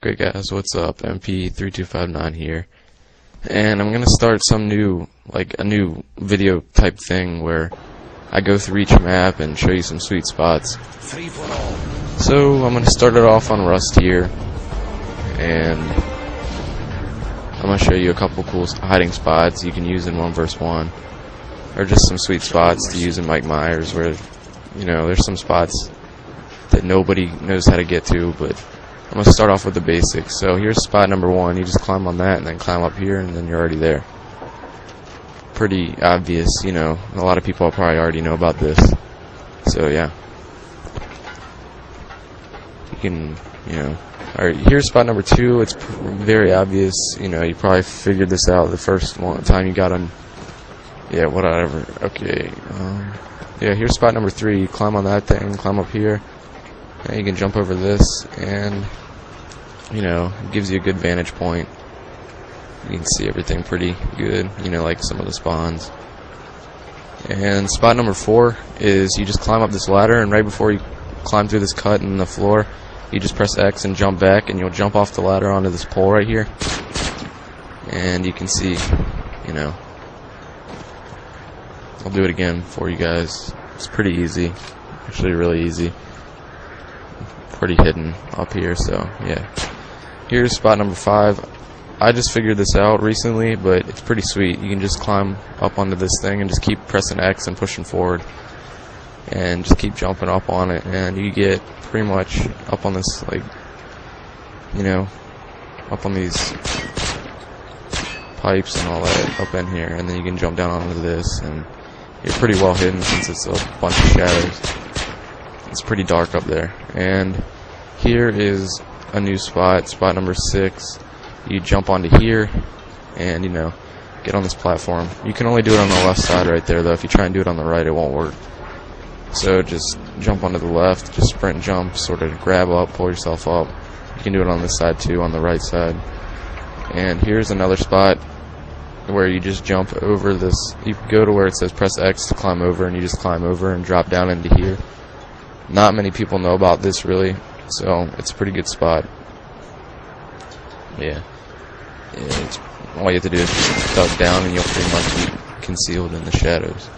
Great guys, what's up? mp3259 here, and I'm gonna start some new, a new video type thing where I go through each map and show you some sweet spots. So I'm gonna start it off on Rust here, and I'm gonna show you a couple cool hiding spots you can use in 1 vs 1, or just some sweet spots to use in Mike Myers where, you know, there's some spots that nobody knows how to get to, but I'm going to start off with the basics. So here's spot number 1. You just climb on that and then climb up here and then you're already there. Pretty obvious, you know. A lot of people probably already know about this. So yeah. You can, you know. Alright, here's spot number 2. It's very obvious. You know, you probably figured this out the first time you got on. Yeah, whatever. Okay. Yeah, here's spot number 3. You climb on that thing, climb up here. And you can jump over this, and you know, it gives you a good vantage point. You can see everything pretty good, you know, like some of the spawns. And spot number 4 is you just climb up this ladder, and right before you climb through this cut in the floor, you just press X and jump back, and you'll jump off the ladder onto this pole right here. And you can see, you know, I'll do it again for you guys. It's pretty easy, actually really easy. Pretty hidden up here, so yeah. Here's spot number 5. I just figured this out recently, but it's pretty sweet. You can just climb up onto this thing and just keep pressing X and pushing forward, and just keep jumping up on it, and you get pretty much up on this, like, you know, up on these pipes and all that up in here, and then you can jump down onto this, and you're pretty well hidden since it's a bunch of shadows. It's pretty dark up there. And here is a new spot, spot number 6. You jump onto here and, you know, get on this platform. You can only do it on the left side right there, though. If you try and do it on the right, it won't work. So just jump onto the left, just sprint jump, sort of grab up, pull yourself up. You can do it on this side too, on the right side. And here's another spot where you just jump over this. You go to where it says press X to climb over, and you just climb over and drop down into here. Not many people know about this, really, so it's a pretty good spot. Yeah, it's, all you have to do is just duck down and you'll pretty much be concealed in the shadows.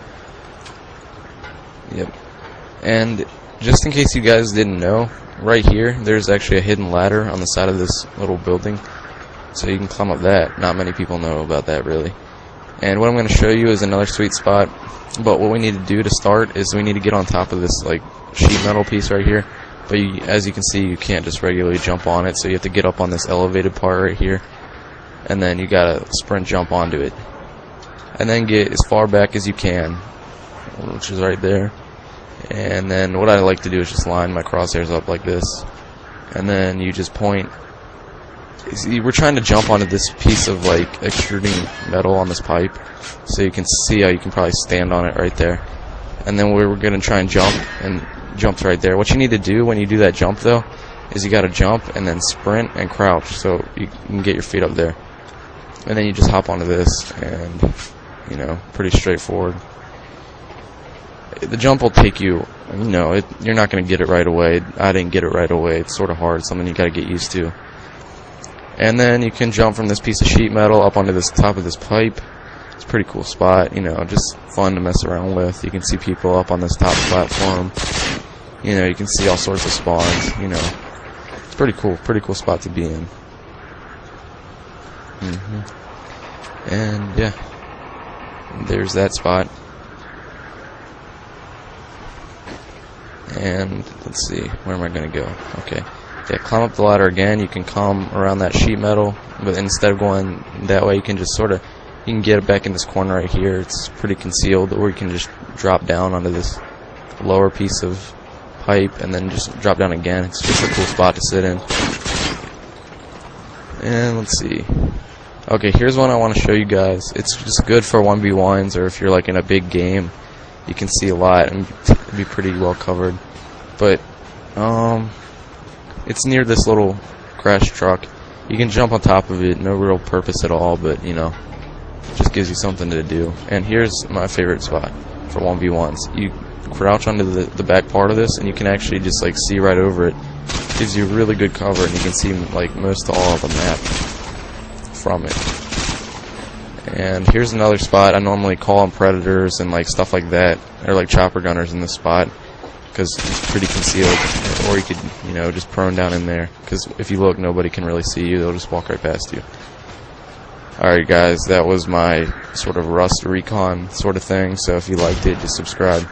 Yep. And just in case you guys didn't know, right here there's actually a hidden ladder on the side of this little building, so you can climb up that. Not many people know about that, really. And what I'm going to show you is another sweet spot, but what we need to do to start is we need to get on top of this, like, sheet metal piece right here. But as you can see, you can't just regularly jump on it, so you have to get up on this elevated part right here, and then you gotta sprint jump onto it, and then get as far back as you can, which is right there. And then what I like to do is just line my crosshairs up like this, and then you just point. See, we're trying to jump onto this piece of, like, extruding metal on this pipe, so you can see how you can probably stand on it right there. And then we're going to try and jump, and jumps right there. What you need to do when you do that jump, though, is you got to jump and then sprint and crouch, so you can get your feet up there. And then you just hop onto this, and, you know, pretty straightforward. The jump will take you, you know, you're not going to get it right away. I didn't get it right away. It's sort of hard, something you got to get used to. And then you can jump from this piece of sheet metal up onto this top of this pipe. It's a pretty cool spot, you know, just fun to mess around with. You can see people up on this top platform. You know, you can see all sorts of spawns, you know. It's pretty cool spot to be in. And, yeah, there's that spot. And, let's see, where am I going to go? Okay. Yeah, climb up the ladder again. You can come around that sheet metal, but instead of going that way, you can just sort of, you can get it back in this corner right here. It's pretty concealed, or you can just drop down onto this lower piece of pipe and then just drop down again. It's just a cool spot to sit in. And let's see. Okay, here's one I want to show you guys. It's just good for 1v1s, or if you're like in a big game, you can see a lot and be pretty well covered. But it's near this little crash truck. You can jump on top of it, no real purpose at all, but, you know, it just gives you something to do. And here's my favorite spot for 1v1s. You crouch onto the back part of this, and you can actually just, like, see right over it. gives you really good cover, and you can see like most all of the map from it. And here's another spot. I normally call on predators and like stuff like that, or like chopper gunners in this spot, because it's pretty concealed. Or you could, you know, just prone down in there, because if you look, nobody can really see you. They'll just walk right past you. Alright guys, that was my sort of Rust recon sort of thing, so if you liked it, just subscribe.